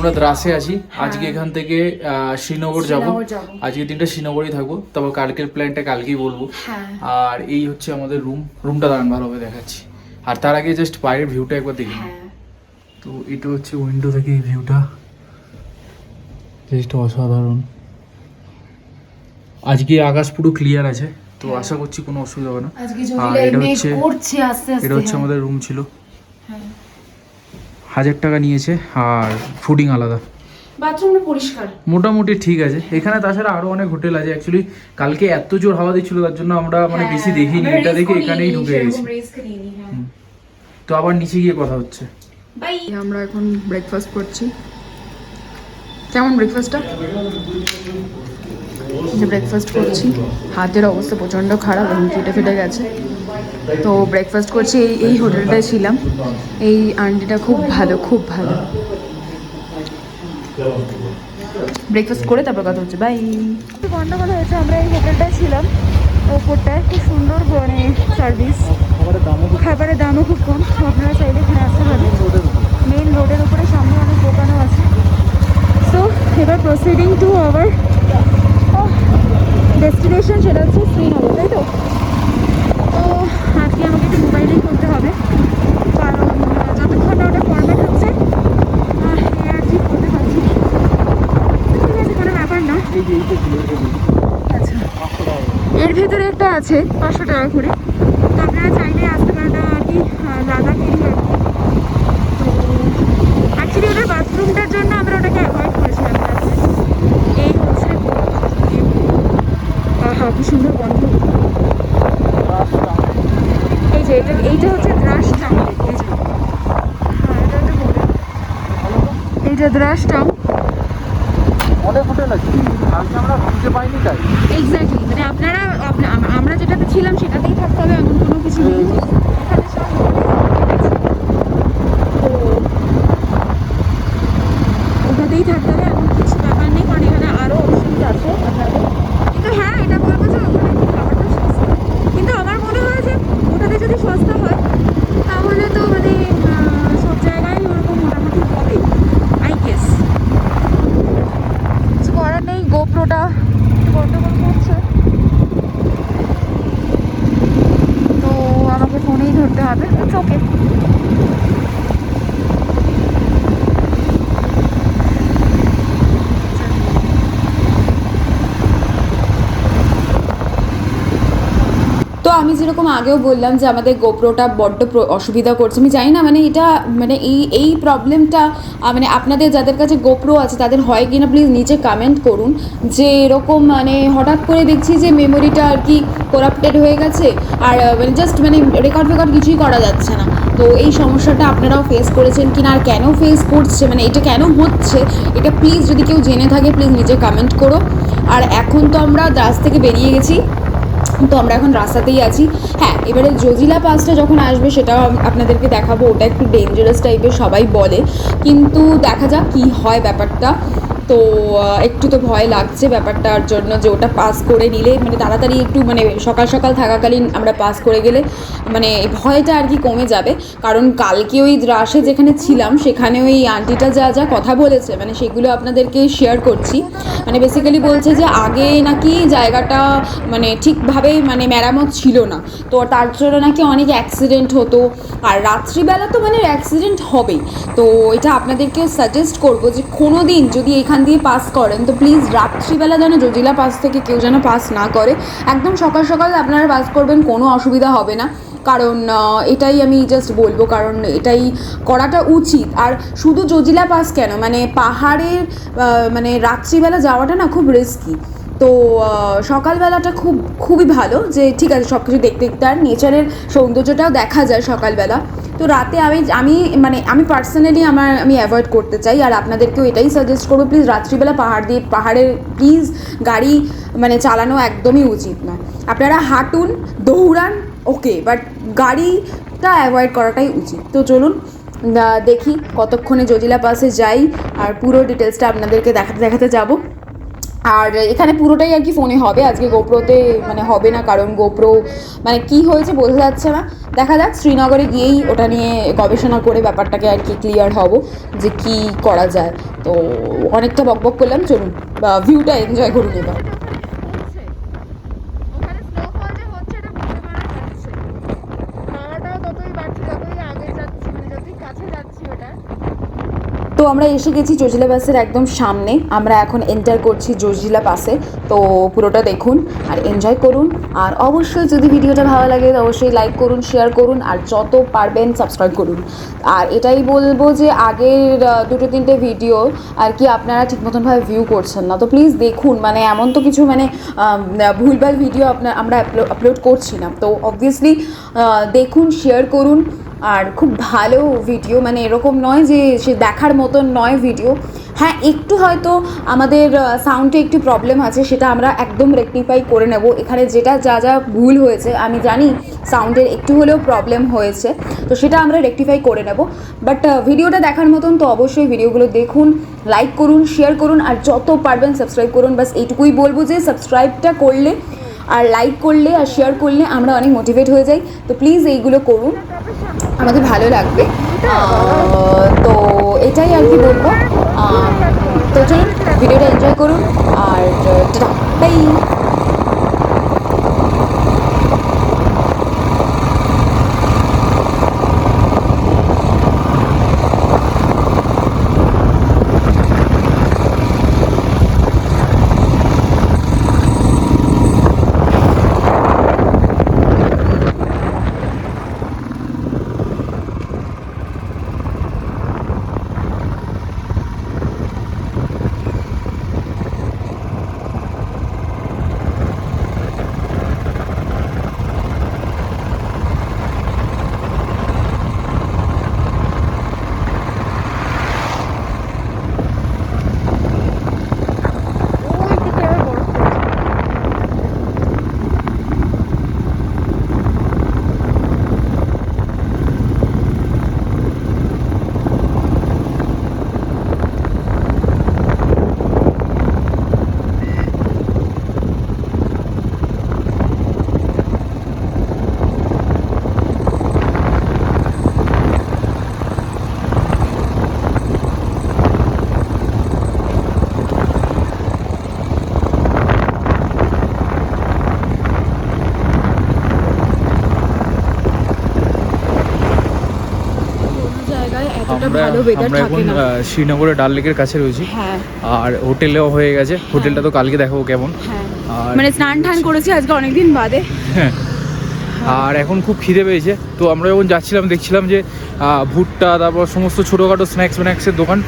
আমরা দ্রাসে আছি। আজকে এখান থেকে শ্রীনগর যাব। আজকে দিনটা শ্রীনগরেই থাকবো, তারপর কালকের প্ল্যানটা কালকেই বলবো। আর এই হচ্ছে আমাদের রুমটা দাঁড়ান ভালোভাবে দেখাচ্ছি। আর তার আগে জাস্ট বাইরের ভিউটা একবার দেখি। তো এটা হচ্ছে উইন্ডো থেকে এই ভিউটা, জাস্ট অসাধারণ। আজকে আকাশ পুরো ক্লিয়ার আছে, তো আশা করছি কোনো অসুবিধা হবে না। আর এটা হচ্ছে আমাদের রুম ছিল। 1000 টাকা নিয়েছে, আর ফুডিং আলাদা। বাথরুমটা পরিষ্কার মোটামুটি ঠিক আছে এখানে। তাছাড়া আরো অনেক হোটেল আছে। অ্যাকচুয়ালি কালকে এত জোর হাওয়া দিচ্ছিল, তার জন্য আমরা মানে বেশি দেখিনি। এটা দেখে এখানেই ঢুকে গেছি। তো আবার নিচে গিয়ে কথা হচ্ছে। আমরা এখন ব্রেকফাস্ট করছি। কেমন ব্রেকফাস্টটা? যে ব্রেকফাস্ট করছি, হাতের অবস্থা প্রচণ্ড খারাপ, এবং কেটে ফেটে গেছে। তো ব্রেকফাস্ট করছি, এই হোটেলটায় ছিলাম। এই আন্টিটা খুব ভালো, খুব ভালো। ব্রেকফাস্ট করে তারপর কথা হচ্ছে। বাই। গন্ডগোল হয়েছে, আমরা এই হোটেলটায় ছিলাম, ওপরটায় খুব সুন্দর মানে সার্ভিস, খাবারের দামও খুব কম। আপনারা চাইলে এখানে আসতে পারবেন। মেইন রোডের উপরে সামনে অনেক দোকানও আছে। তো এবার প্রসিডিং টু আওয়ার ডেস্টিনেশন, সেটা হচ্ছে শ্রীনগর, তাই তো? তো আজকে আমাকে একটু মোবাইলেই করতে হবে, কারণ যতক্ষণ না ওটা ফরম্যাট হচ্ছে আর কি করতে পারছি। ঠিক আছে, কোনো ব্যাপার না। আচ্ছা, এর ভেতরে একটা আছে 500 টাকা করে। তো আপনারা চাইলে আসতে পারেন আর কি, লাদাখ এরিয়া। তো অ্যাকচুয়ালি ওটার বাথরুমটার জন্য আমরা ওটাকে অ্যাভয়েড করেছিলাম। এই হচ্ছে কি সুন্দর গন্ধ। এই যে এইটা হচ্ছে দ্রাস টাউন। এইটা দ্রাস টাউন। অনেক হোটেল আছে, আজকে আমরা খুঁজে পাইনি তাই। এক্স্যাক্টলি, মানে আপনারা আমরা যেটাতে ছিলাম সেটাতেই থাকতে হবে এমন কোনো কিছু নেই। এখানে সব ওটাতেই থাকতে হবে এমন কিছু ব্যাপার নেই, কারণ এখানে আরও অপশনস আছে আপনাদের। কিন্তু হ্যাঁ, এটা বলবো যে ওখানে খাবারটা সস্তা। কিন্তু আমার মনে হয় যে ওটাতে যদি সস্তা হয় তাহলে তো মানে সব জায়গায় ওরকম মোটামুটি হবে, আই গেস। কিছু করার নেই, গোপ্রোটা গন্ডগোল করছে, তো আমাকে ফোনেই ধরতে হবে। It's okay. তো আমি যেরকম আগেও বললাম যে আমাদের গোপ্রোটা বড্ড অসুবিধা করছে। আমি জানি না মানে এটা মানে এই প্রবলেমটা মানে আপনাদের যাদের কাছে গোপ্রো আছে তাদের হয় কি না, প্লিজ নিচে কমেন্ট করুন। যে এরকম মানে হঠাৎ করে দেখছি যে মেমোরিটা আর কি করাপ্টেড হয়ে গেছে, আর মানে জাস্ট মানে রেকর্ড কিছুই করা যাচ্ছে না। তো এই সমস্যাটা আপনারাও ফেস করেছেন কিনা, আর কেন ফেস করছে, মানে এটা কেন হচ্ছে, এটা প্লিজ যদি কেউ জেনে থাকে প্লিজ নিচে কমেন্ট করো। আর এখন তো আমরা দ্রাস থেকে বেরিয়ে গেছি, তো আমরা এখন রাস্তাতেই আছি। হ্যাঁ, এবারে জজিলা পাসটা যখন আসবে সেটাও আপনাদেরকে দেখাবো। ওটা একটু ডেঞ্জারাস টাইপের সবাই বলে, কিন্তু দেখা যাক কী হয় ব্যাপারটা। তো একটু তো ভয় লাগছে ব্যাপারটার জন্য, যে ওটা পাস করে নিলে মানে তাড়াতাড়ি একটু মানে সকাল সকাল থাকাকালীন আমরা পাস করে গেলে মানে ভয়টা আর কি কমে যাবে। কারণ কালকে ওই দ্রাসে যেখানে ছিলাম সেখানে ওই আন্টিটা যা যা কথা বলেছে মানে সেগুলো আপনাদেরকে শেয়ার করছি। মানে বেসিক্যালি বলছে যে আগে নাকি জায়গাটা মানে ঠিকভাবে মানে মেরামত ছিল না, তো তার জন্য নাকি অনেক অ্যাক্সিডেন্ট হতো। আর রাত্রিবেলা তো মানে অ্যাক্সিডেন্ট হবেই। তো এটা আপনাদেরকেও সাজেস্ট করবো যে কোনো দিন যদি এখান দিয়ে পাস করেন তো প্লিজ রাত্রিবেলা যেন জজিলা পাস থেকে কেউ যেন পাস না করে। একদম সকাল সকাল আপনারা পাস করবেন, কোনো অসুবিধা হবে না। কারণ এটাই আমি জাস্ট বলবো, কারণ এটাই করাটা উচিত। আর শুধু জজিলা পাস কেন, মানে পাহাড়ের মানে রাত্রিবেলা যাওয়াটা না খুব রিস্কি। তো সকালবেলাটা খুবই ভালো, যে ঠিক আছে সব কিছু দেখতে দেখতে আর নেচারের সৌন্দর্যটাও দেখা যায় সকালবেলা। তো রাতে আমি পার্সোনালি আমি অ্যাভয়েড করতে চাই। আর আপনাদেরকেও এটাই সাজেস্ট করবো, প্লিজ রাত্রিবেলা পাহাড়ে প্লিজ গাড়ি মানে চালানো একদমই উচিত নয়। আপনারা হাঁটুন, দৌড়ান, ওকে, বাট গাড়িটা অ্যাভয়েড করাটাই উচিত। তো চলুন দেখি কতক্ষণে জজিলা পাসে যাই, আর পুরো ডিটেলসটা আপনাদেরকে দেখাতে যাবো। আর এখানে পুরোটাই আর কি ফোনে হবে, আজকে গোপ্রোতে মানে হবে না, কারণ গোপ্রো মানে কি হয়েছে বোঝা যাচ্ছে না। দেখা যাক, শ্রীনগরে গিয়েই ওটা নিয়ে গবেষণা করে ব্যাপারটাকে আর কি ক্লিয়ার হব যে কি করা যায়। তো অনেকটা বকবক করলাম, চলুন ভিউটা এনজয় করুন এবার। তো আমরা এসে গেছি জোজিলা পাসের একদম সামনে, আমরা এখন এন্টার করছি জোজিলা পাসে। তো পুরোটা দেখুন আর এনজয় করুন, আর অবশ্যই যদি ভিডিওটা ভালো লাগে অবশ্যই লাইক করুন, শেয়ার করুন, আর যত পারবেন সাবস্ক্রাইব করুন। আর এটাই বলবো যে আগের 2-3টে ভিডিও আর কি আপনারা ঠিক মতনভাবে ভিউ করছেন না, তো প্লিজ দেখুন, মানে এমন তো কিছু মানে ভুলভাল ভিডিও আমরা আপলোড করছি না, তো অবভিয়াসলি দেখুন, শেয়ার করুন। আর খুব ভালো ভিডিও, মানে এরকম নয় যে সে দেখার মতন নয় ভিডিও। হ্যাঁ, একটু হয়তো আমাদের সাউন্ডে একটু প্রবলেম আছে, সেটা আমরা একদম রেকটিফাই করে নেব। এখানে যেটা যা ভুল হয়েছে আমি জানি সাউন্ডের একটু হলেও প্রবলেম হয়েছে, তো সেটা আমরা রেকটিফাই করে নেব। বাট ভিডিওটা দেখার মতন, তো অবশ্যই ভিডিওগুলো দেখুন, লাইক করুন, শেয়ার করুন, আর যত পারবেন সাবস্ক্রাইব করুন। বাস এইটুকুই বলবো যে সাবস্ক্রাইবটা করলে আর লাইক করলে আর শেয়ার করলে আমরা অনেক মোটিভেট হয়ে যাই, তো প্লিজ এইগুলো করুন, আমাদের ভালো লাগবে। তো এটাই আর কি বলবো। তো চলুন ভিডিওটা এনজয় করুন, আর টাটা বাই। আমরা এখন শ্রীনগরের ডাল লেকের কাছে রয়েছি, আর হোটেলেও হয়ে গেছে। হোটেলটা তো কালকে দেখাবো কেমন, মানে স্নান টান করেছি আজকে অনেকদিন বাদে। হ্যাঁ, আর এখন খুব খিদে পেয়েছে, তো আমরা যখন যাচ্ছিলাম দেখছিলাম যে ভুট্টা, তারপর সমস্ত ছোটোখাটো স্ন্যাক্সের দোকান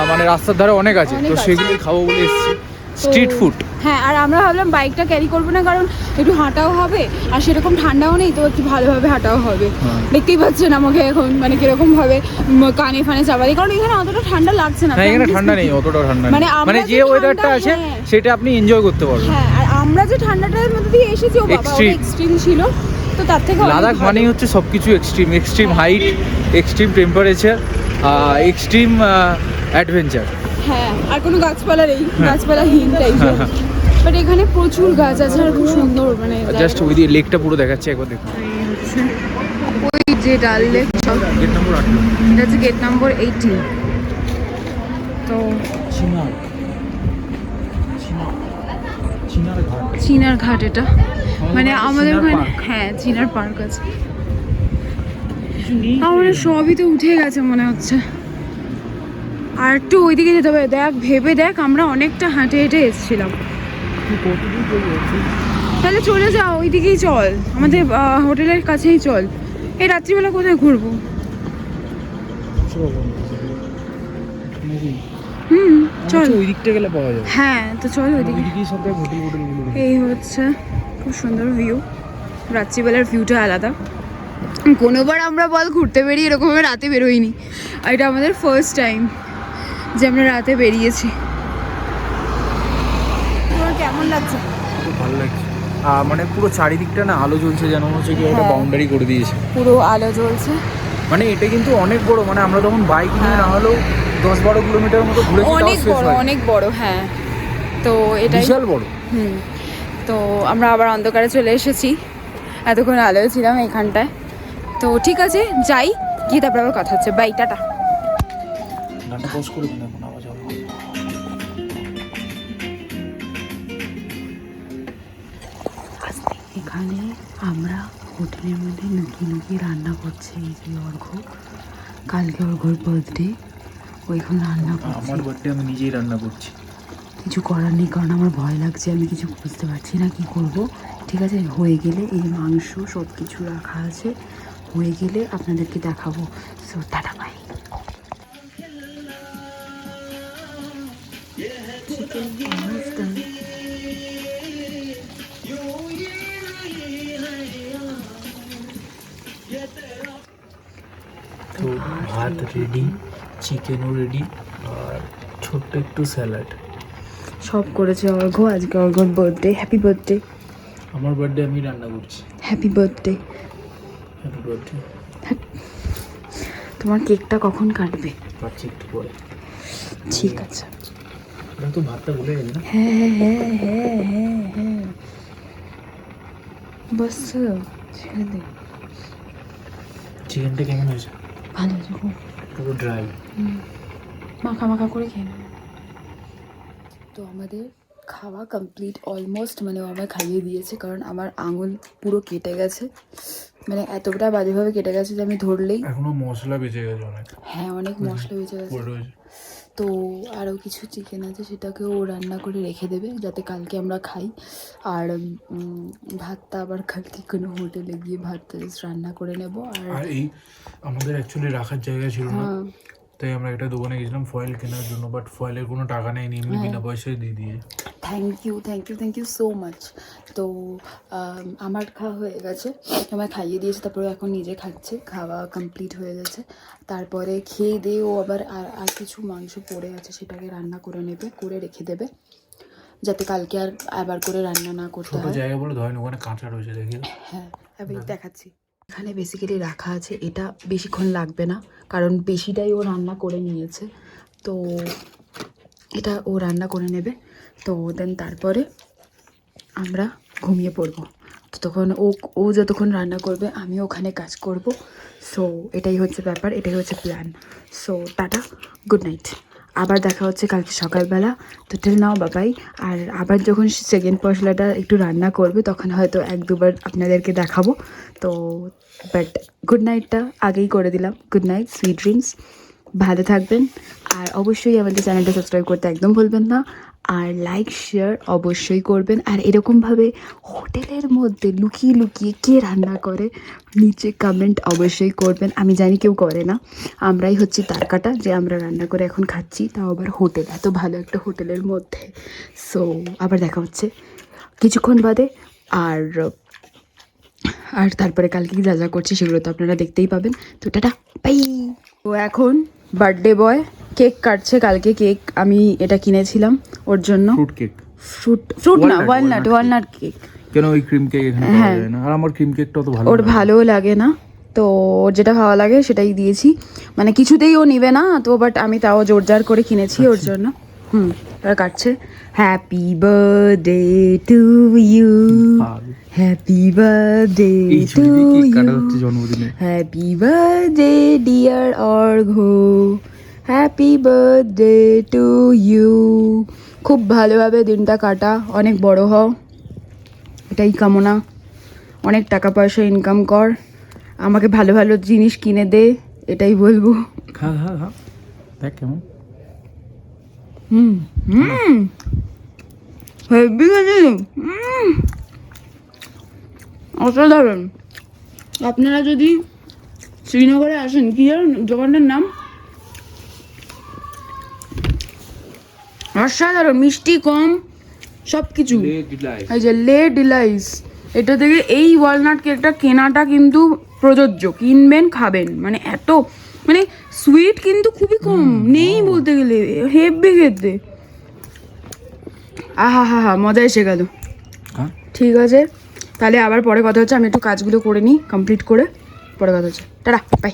মানে রাস্তার ধারে অনেক আছে, তো সেগুলোই খাবো বলে এসেছি, স্ট্রিট ফুড। হ্যাঁ, আর আমরা ভাবলাম বাইকটা ক্যারি করবো না, কারণ একটু হাঁটাও হবে, আর সেরকম ঠান্ডাও নেই, তো একটু ভালোভাবে হাঁটাও হবে। দেখতেই পাচ্ছেন আমাকে এখন মানে কিরকম ভাবে কানে ফানে চাপালি, কারণ এখানে অতটা ঠান্ডা লাগছে না। এখানে ঠান্ডা নেই, অতটা ঠান্ডা মানে যে ওয়েদারটা আছে সেটা আপনি এনজয় করতে পারবেন। হ্যাঁ, আর আমরা যে ঠান্ডাটার মধ্যে দিয়ে এসেছি ও বাবা এক্সট্রিম ছিল, তো তার থেকে লাদাখ মানেই হচ্ছে সবকিছু extreme height, extreme temperature, extreme adventure. হ্যাঁ, আর কোনো গাছপালাহীন টাইপের, বাট এখানে প্রচুর গাছ আছে আর খুব সুন্দর, মানে জাস্ট ওই দিয়ে লেকটা পুরো দেখাচ্ছে, একবার দেখুন। ওই যে ডাল লেক, গেট নম্বর 8, এটা হচ্ছে গেট নম্বর 18। তো চিনার ঘাট এটা, মানে আমাদের ওখানে হ্যাঁ চিনার পার্ক আছে। আমাদের সবই তো উঠে গেছে মনে হচ্ছে, আর একটু ওইদিকে যেতে হবে। ভেবে দেখ আমরা অনেকটা হেঁটে এসেছিলাম, তাহলে চলে যাও ওইদিকেই চল, আমাদের হোটেলের কাছেই চল। এই রাত্রিবেলা কোথায় ঘুরবো? চল ওই দিকটা গেলে পাওয়া যাবে। হ্যাঁ, তো চল ওইদিকে। এই হচ্ছে খুব সুন্দর ভিউ, রাত্রিবেলার ভিউটা আলাদা। কোনোবার আমরা বল ঘুরতে বেরিয়ে এরকমভাবে রাতে বেরোইনি, আর এটা আমাদের ফার্স্ট টাইম যে আমরা রাতে বেরিয়েছি। তোমার কেমন লাগছে? খুব ভালো লাগছে, মানে পুরো চারিদিকটা না আলো জ্বলছে, যেন হচ্ছে কি একটা বাউন্ডারি করে দিয়েছে, পুরো আলো জ্বলছে। মানে এটা কিন্তু অনেক বড়, মানে আমরা তখন বাইক নিয়ে না হলেও 10-12 কিলোমিটার মতো ঘুরেছি, অনেক বড়। হ্যাঁ, তো এটাই বিশাল বড়। তো আমরা আবার অন্ধকারে চলে এসেছি, এতক্ষণ আলোয় ছিলাম এইখানটায়। তো ঠিক আছে, যাই, গিয়ে তারপরে আবার কথা হচ্ছে। By, tata. গানটা পজ করে দিন এখন, আওয়াজ হবে। এখানে আমরা হোটেলের মধ্যে লুকিয়ে লুকিয়ে রান্না করছি। এই যে অর্ঘ, কালকে অর্ঘর বার্থডে, ওইখানে রান্না করছি। আমার বার্থডে আমি নিজেই রান্না করছি। কিছু করার নেই, কারণ আমার ভয় লাগছে, আমি কিছু বুঝতে পারছি না কি করব। ঠিক আছে, হয়ে গেলে এই মাংস সব কিছু রাখা আছে, হয়ে গেলে আপনাদেরকে দেখাবো। So tata, bye. তো ভাত রেডি, চিকেনও রেডি, আর ছোট্ট একটু স্যালাড। সব করেছে অর্ঘ। আজকে অর্ঘর বার্থডে। Happy birthday. আমার বার্থডে আমি রান্না করছি। Happy birthday. Happy birthday. তোমার কেকটা কখন কাটবে? কাটছি একটু পরে। ঠিক আছে। তো ভাতটা বলে গেলি না? হ্যাঁ হ্যাঁ হ্যাঁ হ্যাঁ হ্যাঁ, বাস ছেড়ে দে। চিকেনটা কেমন হয়েছে? ভালো হয়েছে খুব, পুরো ড্রাই, মাখা মাখা করে খেয়ে নেবে। তো আমাদের খাওয়া কমপ্লিট অলমোস্ট, মানে ও আমায় খাইয়ে দিয়েছে, কারণ আমার আঙুল পুরো কেটে গেছে, মানে এতটা বাজেভাবে কেটে গেছে যে আমি ধরলেই। এখনো মশলা বেঁচে গেছে অনেক। হ্যাঁ, অনেক মশলা বেঁচে গেছে। তো আরও কিছু চিকেন আছে, সেটাকেও ও রান্না করে রেখে দেবে যাতে কালকে আমরা খাই। আর ভাতটা আবার কালকে কোনো হোটেলে গিয়ে ভাতটা রান্না করে নেব। আর এই আমাদের অ্যাকচুয়ালি রাখার জায়গা ছিল না, তাই আমরা একটা দোকানে গেছিলাম ফয়েল কেনার জন্য, বাট ফয়েলের কোনো টাকা নেয়নি, এমনি বিনা পয়সায় দিয়ে দিয়ে। Thank you thank you thank you so much. তো আমার খাওয়া হয়ে গেছে, আমায় খাইয়ে দিয়েছে, তারপরে এখন নিজে খাচ্ছে। খাওয়া কমপ্লিট হয়ে গেছে, তারপরে খেয়ে দিয়ে ও আবার আর কিছু মাংস পড়ে আছে, সেটাকে রান্না করে নেবে, করে রেখে দেবে, যাতে কালকে আর আবার করে রান্না না করতে হয়। জায়গা বলে ধরেন ওখানে কাঁচা রয়েছে, দেখি। হ্যাঁ, আমি দেখাচ্ছি। এখানে বেসিক্যালি রাখা আছে, এটা বেশিক্ষণ লাগবে না, কারণ বেশিটাই ও রান্না করে নিয়েছে। তো এটা ও রান্না করে নেবে, তো দেন তারপরে আমরা ঘুমিয়ে পড়বো। তো তখন ও যতক্ষণ রান্না করবে আমি ওখানে কাজ করব। সো এটাই হচ্ছে ব্যাপার, এটাই হচ্ছে plan. So tata, good night, আবার দেখা হচ্ছে কালকে সকালবেলা। তো টিল নাও বাবাই। আর আবার যখন সেকেন্ড পশলাটা একটু রান্না করবে তখন হয়তো 1-2 বার আপনাদেরকে দেখাবো। তো বাট গুড নাইটটা আগেই করে দিলাম। গুড নাইট, সুইট ড্রিমস, ভালো থাকবেন। আর অবশ্যই আমাদের চ্যানেলটা সাবস্ক্রাইব করতে একদম ভুলবেন না, আর লাইক শেয়ার অবশ্যই করবেন। আর এরকমভাবে হোটেলের মধ্যে লুকিয়ে লুকিয়ে কে রান্না করে নিচে কমেন্ট অবশ্যই করবেন। আমি জানি কেউ করে না, আমরাই হচ্ছি তার কাটা যে আমরা রান্না করে এখন খাচ্ছি, তাও আবার হোটেল, এত ভালো একটা হোটেলের মধ্যে। সো আবার দেখা হচ্ছে কিছুক্ষণ বাদে। আর তারপরে কালকে যা যা করছি সেগুলো তো আপনারা দেখতেই পাবেন। তো টাটা, বাই। তো এখন বার্থডে বয় কেক কাটছে। কালকে কেক আমি এটা কিনেছিলাম ওর জন্য, ফ্রুট না, ওয়ালনাট কেক। কেন ওই ক্রিম কেক এখানে পাওয়া যায় না? আর আমার ক্রিম কেকটা তো ভালো, ওর ভালোও লাগে না, তো ওর যেটা ভালো লাগে সেটাই দিয়েছি। মানে কিছুতেই ও নিবে না তো, বাট আমি তাও জোরজার করে কিনেছি ওর জন্য। ওরা কাটছে। Happy birthday to you, happy birthday to you, happy birthday dear Arghya, happy birthday to you. খুব ভালোভাবে দিনটা কাটা, অনেক বড় হও, এটাই কামনা। অনেক টাকা পয়সা ইনকাম কর, আমাকে ভালো ভালো জিনিস কিনে দে, এটাই বলবো। খা খা খা, দেখ কেমন। হেভি গেছে, অসাধারণ। আপনারা যদি শ্রীনগরে আসেন, কি জানেন দোকানটার নাম? অসাধারণ, মিষ্টি কম, সব কিছু। এই যে লে ডিলাইস, এটা থেকে এই ওয়ালনাট কেকটা কেনাটা কিন্তু প্রযোজ্য, কিনবেন খাবেন, মানে এত মানে সুইট কিন্তু খুবই কম, নেই বলতে গেলে, হেভি খেতে। আহা হা হা, মজা এসে গেল। ঠিক আছে, তাহলে আবার পরে কথা হচ্ছে। আমি একটু কাজগুলো করে নিই, কমপ্লিট করে পরে কথা হচ্ছে। Tata, by.